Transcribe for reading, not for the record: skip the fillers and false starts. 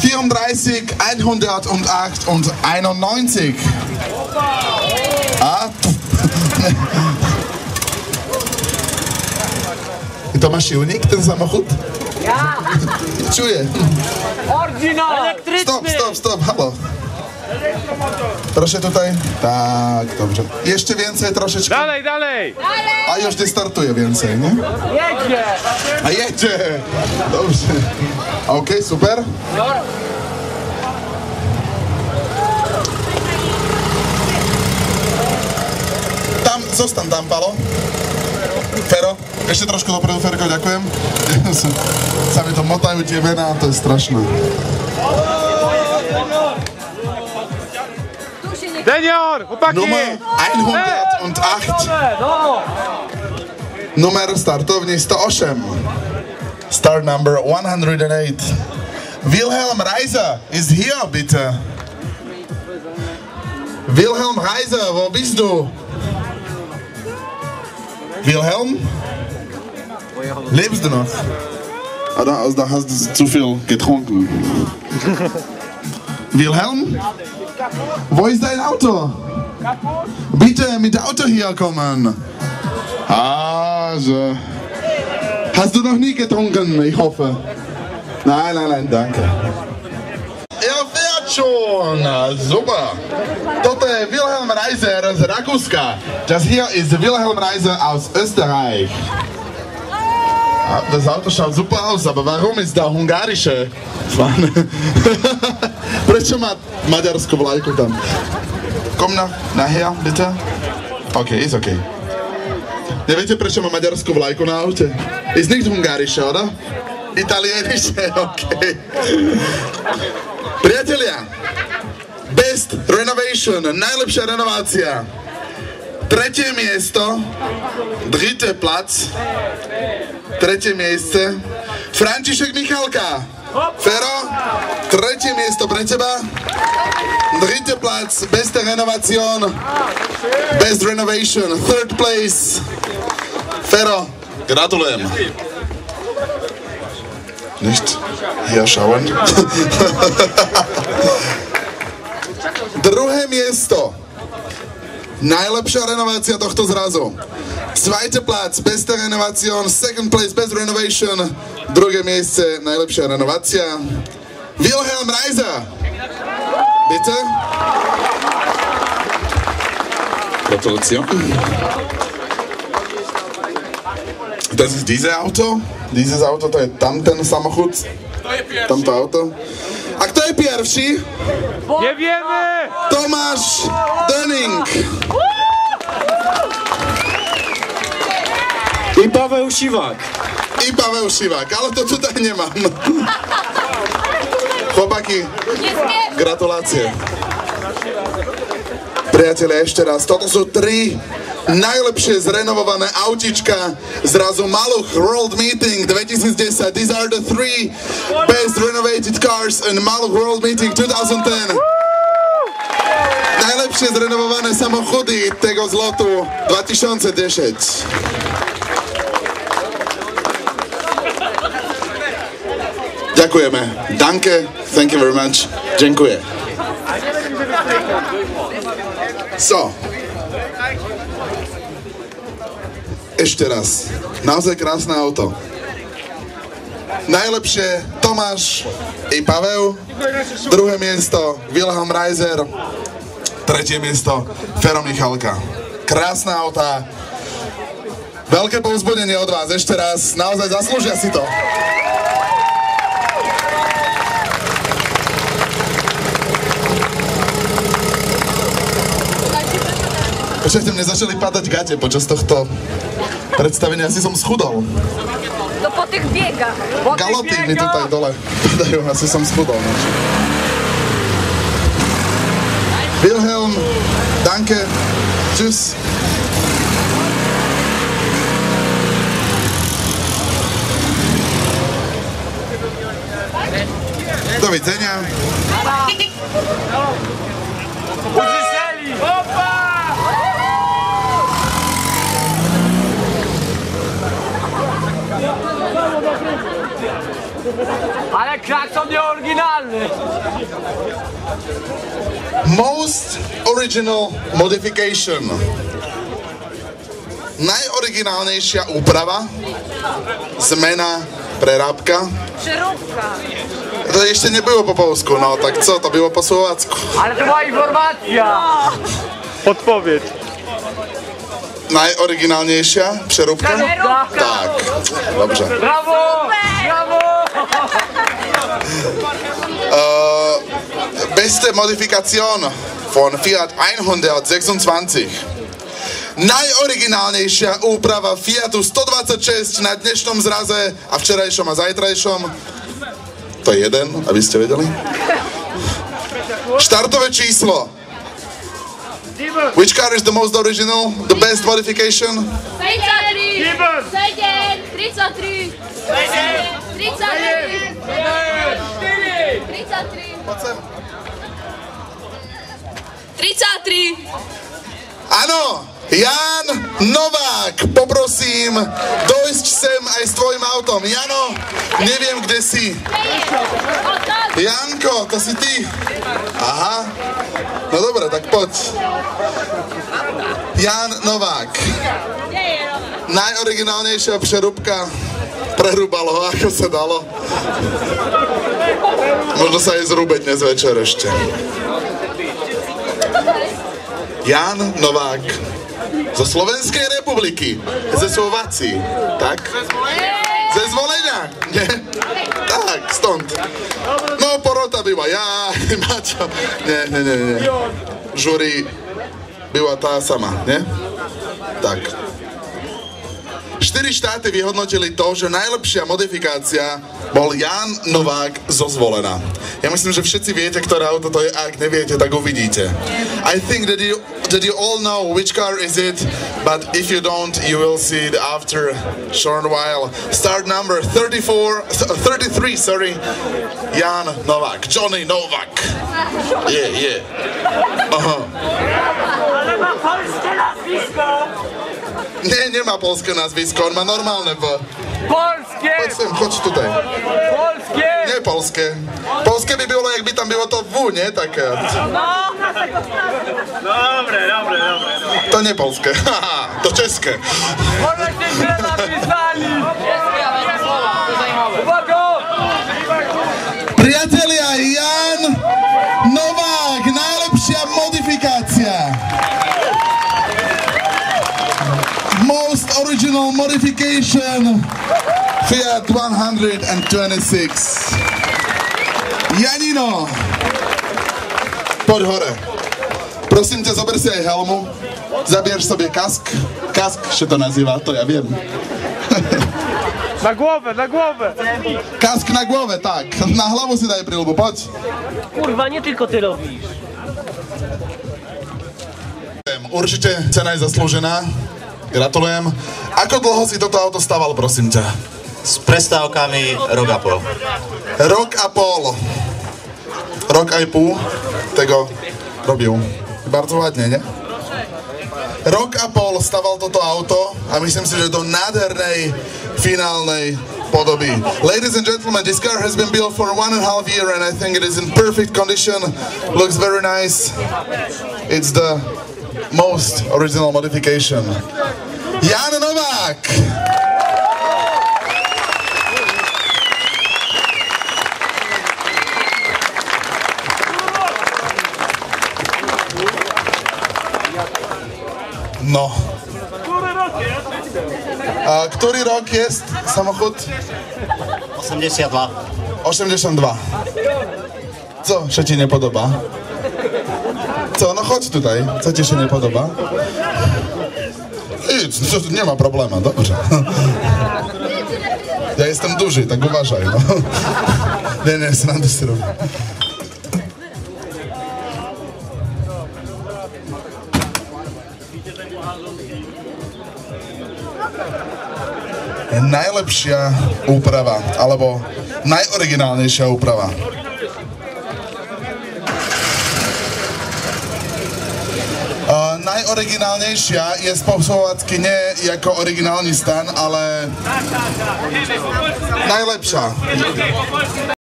34, 108 und 91. A? To má šivník, ten samochód? Ja! Čuje. Oryginál! Elektryczny! Stop, halo. Proszę tutaj. Tak, dobrze. Jeszcze więcej troszeczkę. Dalej! A już nie startuje więcej, nie? Jedzie! A jedzie! Dobrze. Okej, super. Tam, zostań tam, Palo. Fero, ešte trošku dopredu, Ferko, ďakujem. Sami to motajú tie mená, to je strašné. Senior, chłopaki! Numer 108. Numer startovní 108. Start number 108. Wilhelm Reiser is here, bitte. Wilhelm Reiser, wo bist du? Wilhelm? Lebst du noch? Da hast du zu viel getrunken. Wilhelm? Wo ist dein Auto? Bitte mit dem Auto hier kommen. Also. Hast du noch nie getrunken, ich hoffe? Nein, danke. Er fährt schon, super. Toto je Wilhelm Reiser z Rakúska. Das hier ist Wilhelm Reiser aus Österreich. Das Auto schaut super aus, aber warum ist da hungarische Fahne? Prečo má maďarskú vlajku tam? Komm nachher, bitte. Okay, ist okay. Neviete, prečo má maďarskú vlajku na aute? Ist nicht hungarische, oder? Italienische, okay. Priatelia, Best Renovation, najlepšia renovácia. Tretie miesto, dritte Platz, tretie miejsce, František Michalka. Fero, tretie miesto pre teba, dritte Platz, beste Renovation, Best Renovation, third place. Fero, gratulujem. Nicht hier schauen. Druhé miesto. Najlepšia renovácia tohto zrazu. Zweite Platz, beste Renovation, second place, best renovation. Druhé miejsce, najlepšia renovácia. Wilhelm Reiser. Bitte. Gratulation. Das ist dieses Auto. Dieses Auto, to je tamten samochód. Tamto auto. A kto je pierwszy? Nie wiemy! Tomáš Döning. I Paweł Siwak. Ale to tutaj nemám. Chłopaki, gratulacje. Priatelia, ešte raz, toto sú 3 najlepšie zrenovované autička zrazu Maluch World Meeting 2010. These are the 3 best renovated cars in Maluch World Meeting 2010. Najlepšie zrenovované samochody tego zlotu 2010. Ďakujeme. Danke. Thank you very much. Dziękuję. So. Ešte raz. Naozaj krásne auto. Najlepšie Tomáš i Pavel. Druhé miesto Wilhelm Reiser. Tretie miesto Fero Michalka. Krásne autá. Veľké povzbudenie od vás. Ešte raz. Naozaj zaslúžia si to. Počujete, mne začali padať gate počas tohto predstavenia, asi som schudol. To po tých biegach. Galoty mi tutaj dole padajú, asi som schudol. Wilhelm, danke, tschüss. Do widzenia. Usłyszeli! Opa! Ale klakson nieoryginalny. Most original modification. Najoriginálnejšia úprava, zmena, prerábka. Przeróbka. To ešte nebyło po polsku, no tak co, to było po słowacku. Ale to była informacja. Podpowiedź. Najoriginálnejšia przeróbka? Przeróbka. Tak, dobrze. Brawo! Brawo! Beste Modifikation von Fiat 126. Najoriginálnejšia úprava Fiatu 126 na dnešnom zraze a včerajšom a zajtrajšom. To je jeden, aby ste vedeli. Štartové číslo. Which car is the most original, the best modification? 33! 33! 33! Áno, Jan Novák, poprosím dojsť sem aj s tvojim autom. Jano, neviem, kde si. Janko, to si ty? Aha, no dobre, tak poď. Jan Novák. Najoriginálnejšia prerúbka. Prerúbalo ho, ako sa dalo. Možno sa aj zrúbe dnes večer ešte. Jan Novák zo Slovenskej republiky, ze Slovácii, tak? Ze Zvolenia, nie? Tak, stąd. No, porota była ja, Maťo, nie. Žúri była tá sama, nie? Tak. 4 štáty vyhodnotili to, že najlepšia modifikácia bol Jan Novák zo Zvolena. Ja myslím, že všetci viete, ktoré auto to je, a ak neviete, tak uvidíte. I think that you all know which car is it, but if you don't, you will see it after a short while. Start number 33, Jan Novák, Johnny Novák. Yeah. Aha. Ale ma polskie nazwisko. Nie, nemá polské nazvisko, on má normálne V. Polskie! Poď sem, choď tutaj. Polskie! Nie polské. Polské by bylo, jak by tam bylo to V, nie? Tak... Dobre. To nie polské, to české. Może się źle napisali. Uwaga! Priatelia, Jan Novák, najlepšia modifikácia. Most original modification Fiat 126. Janino, poď hore. Prosím ťa, zober si aj helmu. Zabierz sobie kask. Kask się to nazywa, to ja wiem. Na głowę! Kask na głowę, tak. Na hlavu si daj príľbu, poď. Kurwa, nie tylko ty robisz. Určite cena je zaslúžená. Gratulujem. Ako dlho si toto auto staval, prosím ťa? S prestávkami rok a pol. Rok a pol. Rok aj půl tego robil. Bardzo ładnie, nie? Rok a pol staval toto auto a myslím si, že do nádhernej finálnej podoby. Ladies and gentlemen, this car has been built for 1.5 years and I think it is in perfect condition. Looks very nice. It's the most original modification. Jan Novák! No. A ktorý rok je samochód? 82. 82. Co się ci nie podoba? Co? No chodź tutaj. Co ci się nie podoba? Idź, nie ma problemu, dobrze. Ja jestem duży, tak uważaj, no. Nie, srandy si robię. Najlepšia úprava, alebo najoriginálnejšia úprava. najoriginálnejšia je z poslovacky nie jako originálny stan, ale najlepšia.